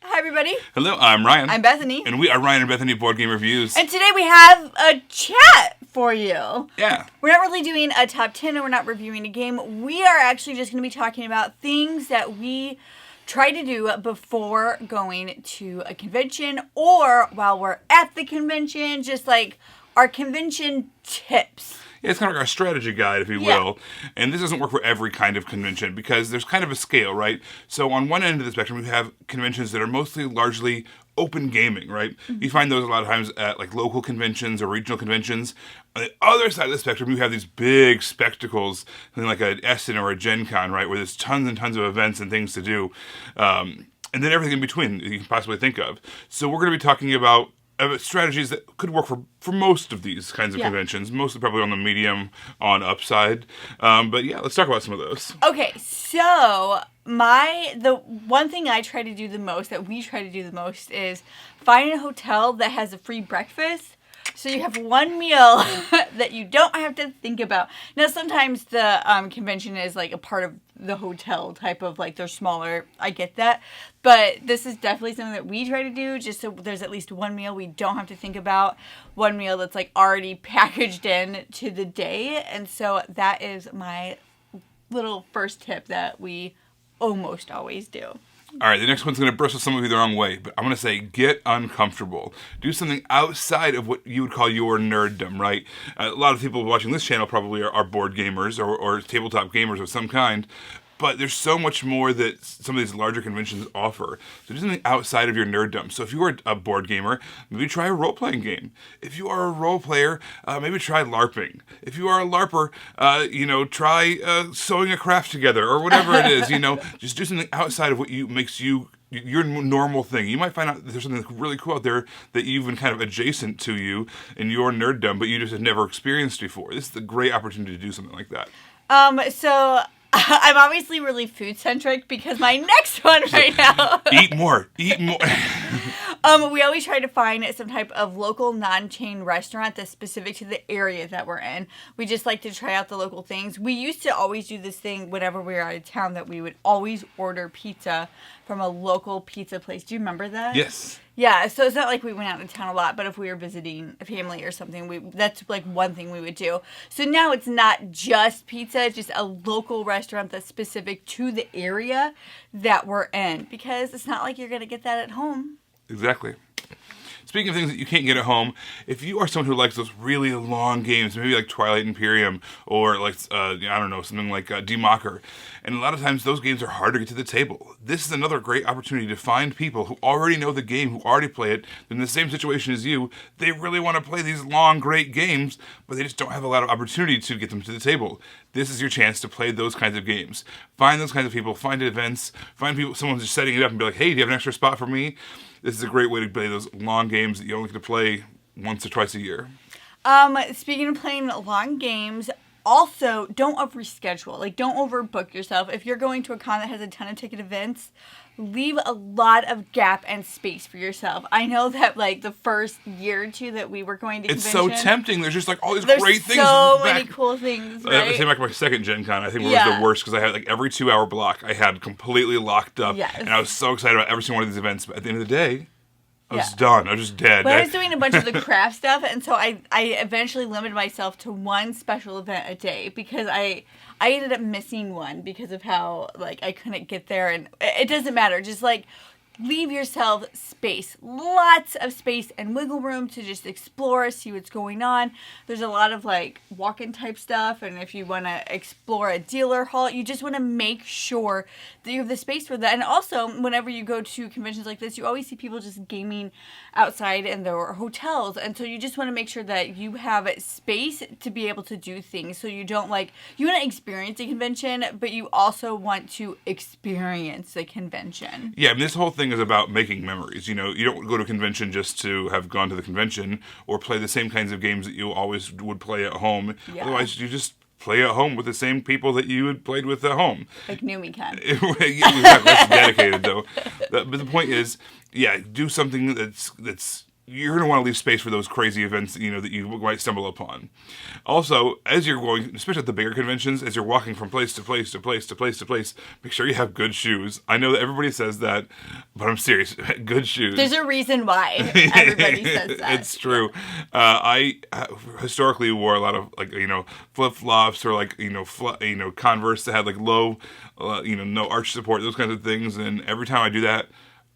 Hi, everybody. Hello, I'm Ryan. I'm Bethany. And we are Ryan and Bethany Board Game Reviews. And today we have a chat for you. Yeah. We're not really doing a top 10 and we're not reviewing a game. We are actually just going to be talking about things that we try to do before going to a convention or while we're at the convention, just like our convention tips. Yeah, it's kind of like our strategy guide, if you will. And this doesn't work for every kind of convention because there's kind of a scale, right? So on one end of the spectrum, we have conventions that are mostly largely open gaming, right? Mm-hmm. You find those a lot of times at like local conventions or regional conventions. On the other side of the spectrum, you have these big spectacles, something like an Essen or a Gen Con, right? Where there's tons and tons of events and things to do. And then everything in between that you can possibly think of. So we're going to be talking about strategies that could work for most of these kinds of conventions, mostly probably on the medium on upside. But yeah, let's talk about some of those. Okay, so the one thing I try to do the most, that we try to do the most, is find a hotel that has a free breakfast. So you have one meal that you don't have to think about. Now, sometimes the convention is like a part of the hotel type of, like, they're smaller. I get that. But this is definitely something that we try to do, just so there's at least one meal we don't have to think about. One meal that's, like, already packaged in to the day. And so that is my little first tip that we almost always do. All right, the next one's going to bristle some of you the wrong way, but I'm going to say get uncomfortable. Do something outside of what you would call your nerddom, right? A lot of people watching this channel probably are board gamers or tabletop gamers of some kind, but there's so much more that some of these larger conventions offer. So do something outside of your nerddom. So if you are a board gamer, maybe try a role-playing game. If you are a role player, maybe try LARPing. If you are a LARPer, try sewing a craft together or whatever it is. Just do something outside of what makes you your normal thing. You might find out that there's something really cool out there that you've been kind of adjacent to you in your nerddom, but you just have never experienced before. This is a great opportunity to do something like that. So I'm obviously really food-centric because my next one right now... Eat more. We always try to find some type of local non-chain restaurant that's specific to the area that we're in. We just like to try out the local things. We used to always do this thing whenever we were out of town, that we would always order pizza from a local pizza place. Do you remember that? Yes. Yeah, so it's not like we went out of town a lot, but if we were visiting a family or something, that's like one thing we would do. So now it's not just pizza, it's just a local restaurant that's specific to the area that we're in, because it's not like you're going to get that at home. Exactly. Speaking of things that you can't get at home, if you are someone who likes those really long games, maybe like Twilight Imperium or like, something like D-Mocker, and a lot of times those games are hard to get to the table. This is another great opportunity to find people who already know the game, who already play it, in the same situation as you. They really want to play these long, great games, but they just don't have a lot of opportunity to get them to the table. This is your chance to play those kinds of games. Find those kinds of people, find events, find people, someone just setting it up and be like, hey, do you have an extra spot for me? This is a great way to play those long games that you only get to play once or twice a year. Speaking of playing long games, also don't overschedule. Like, don't overbook yourself. If you're going to a con that has a ton of ticket events, leave a lot of gap and space for yourself. I know that, like, the first year or two that we were going to convention, it's so tempting. There's just, like, all these there's great things. so many cool things, right? I say back my second Gen Con, I think it was the worst, because I had, like, every 2-hour block I had completely locked up. Yes. And I was so excited about every single one of these events. But at the end of the day, I was done. I was just dead. But I was doing a bunch of the craft stuff, and so I eventually limited myself to one special event a day, because I ended up missing one because of how, like, I couldn't get there. And it doesn't matter. Just, like, leave yourself space. Lots of space and wiggle room to just explore, see what's going on. There's a lot of, like, walk-in type stuff, and if you want to explore a dealer hall, you just want to make sure that you have the space for that. And also, whenever you go to conventions like this, you always see people just gaming outside in their hotels, and so you just want to make sure that you have space to be able to do things. So you don't, like, you want to experience a convention, but you also want to experience the convention. Yeah, I mean, this whole thing is about making memories. You don't go to a convention just to have gone to the convention or play the same kinds of games that you always would play at home. Yeah. Otherwise, you just play at home with the same people that you had played with at home. Like NewMeCon. That's dedicated, though. But the point is, do something that's you're going to want to leave space for those crazy events that you might stumble upon. Also, as you're going, especially at the bigger conventions, as you're walking from place to place to place to place to place, make sure you have good shoes. I know that everybody says that, but I'm serious. Good shoes. There's a reason why everybody says that. It's true. I historically wore a lot of flip flops or Converse that had low, no arch support, those kinds of things. And every time I do that,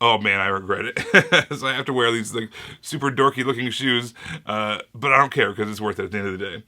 oh man, I regret it. So I have to wear these super dorky looking shoes, but I don't care because it's worth it at the end of the day.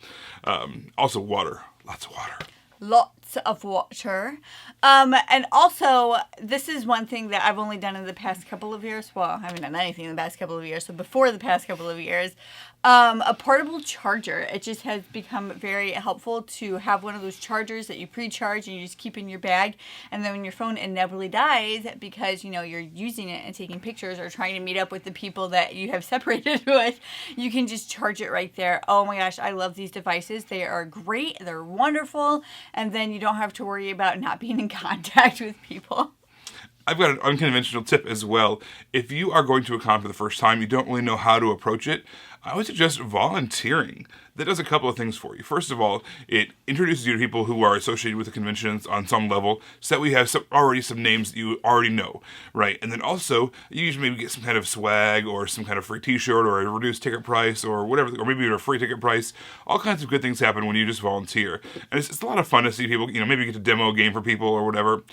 Also, water, lots of water. Lots of water. And also, this is one thing that I've only done in the past couple of years. Well, I haven't done anything in the past couple of years. So before the past couple of years, a portable charger. It just has become very helpful to have one of those chargers that you pre-charge and you just keep in your bag. And then when your phone inevitably dies because, you're using it and taking pictures or trying to meet up with the people that you have separated with, you can just charge it right there. Oh my gosh, I love these devices. They are great. They're wonderful. And then you don't have to worry about not being in contact with people. I've got an unconventional tip as well. If you are going to a con for the first time, you don't really know how to approach it, I would suggest volunteering. That does a couple of things for you. First of all, it introduces you to people who are associated with the conventions on some level, so that we have already some names that you already know, right? And then also, you usually maybe get some kind of swag or some kind of free t-shirt or a reduced ticket price or whatever, or maybe even a free ticket price. All kinds of good things happen when you just volunteer. And it's a lot of fun to see people, maybe get to demo a game for people or whatever.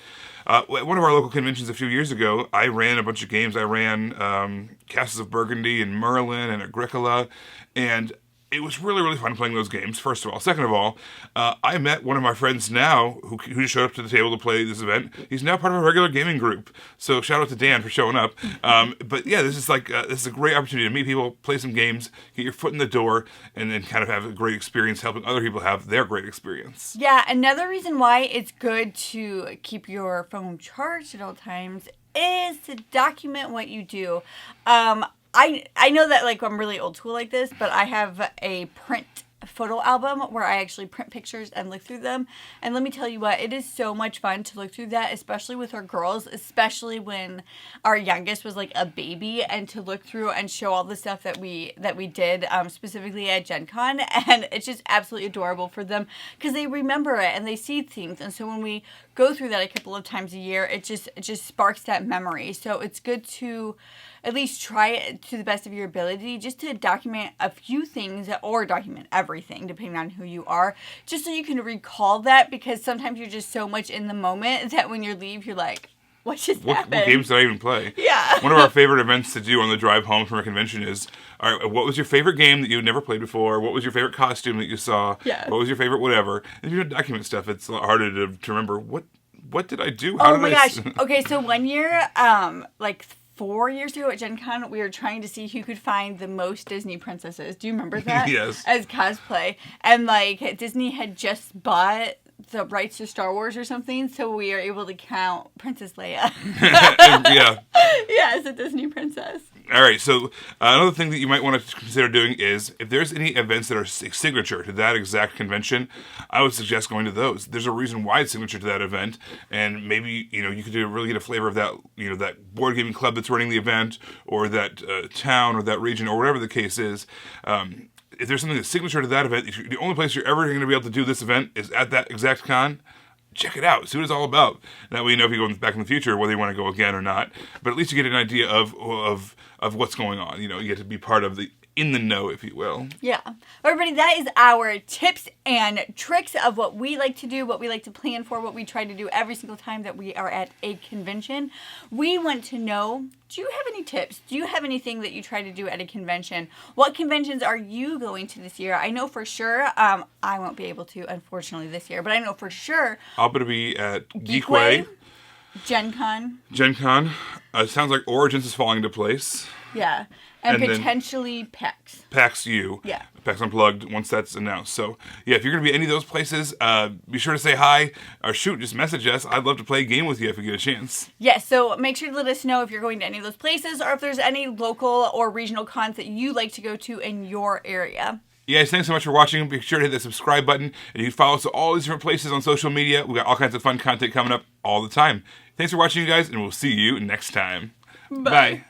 At one of our local conventions a few years ago, I ran a bunch of games. I ran Castles of Burgundy and Merlin and Agricola, and it was really, really fun playing those games, first of all. Second of all, I met one of my friends now who just showed up to the table to play this event. He's now part of a regular gaming group. So shout out to Dan for showing up. But yeah, this is a great opportunity to meet people, play some games, get your foot in the door, and then kind of have a great experience helping other people have their great experience. Yeah, another reason why it's good to keep your phone charged at all times is to document what you do. I know that I'm really old school like this, but I have a print photo album where I actually print pictures and look through them. And let me tell you what, it is so much fun to look through that, especially with our girls, especially when our youngest was a baby, and to look through and show all the stuff that we did specifically at Gen Con. And it's just absolutely adorable for them because they remember it and they see things. And so when we go through that a couple of times a year, it just sparks that memory. So it's good to at least try it to the best of your ability, just to document a few things or document everything, depending on who you are, just so you can recall that, because sometimes you're just so much in the moment that when you leave, you're like, what just happened? What games did I even play? Yeah. One of our favorite events to do on the drive home from a convention is, all right, what was your favorite game that you'd never played before? What was your favorite costume that you saw? Yeah. What was your favorite whatever? And if you don't document stuff, it's a lot harder to remember, what did I do? How oh did my I gosh. Okay, so one year, 4 years ago at Gen Con, we were trying to see who could find the most Disney princesses. Do you remember that? Yes. As cosplay. And Disney had just bought the rights to Star Wars or something, so we are able to count Princess Leia. Yeah. Yeah, as a Disney princess. All right, so another thing that you might want to consider doing is, if there's any events that are signature to that exact convention, I would suggest going to those. There's a reason why it's signature to that event, and maybe, you could really get a flavor of that, that board gaming club that's running the event, or that town, or that region, or whatever the case is. If there's something that's signature to that event, the only place you're ever going to be able to do this event is at that exact con. Check it out. See what it's all about. That way you know if you go back in the future whether you want to go again or not. But at least you get an idea of what's going on. You get to be part of in the know, if you will. Yeah. Everybody, that is our tips and tricks of what we like to do, what we like to plan for, what we try to do every single time that we are at a convention. We want to know, do you have any tips? Do you have anything that you try to do at a convention? What conventions are you going to this year? I know for sure, I won't be able to, unfortunately, this year, but I know for sure. I'm going to be at Geekway. Gen Con. It sounds like Origins is falling into place. Yeah. And potentially PAX. PAX U. Yeah. PAX Unplugged, once that's announced. So, yeah, if you're going to be any of those places, be sure to say hi, or just message us. I'd love to play a game with you if you get a chance. Yeah, so make sure to let us know if you're going to any of those places, or if there's any local or regional cons that you like to go to in your area. Yeah, guys, thanks so much for watching. Be sure to hit the subscribe button, and you can follow us at all these different places on social media. We've got all kinds of fun content coming up all the time. Thanks for watching, you guys, and we'll see you next time. Bye.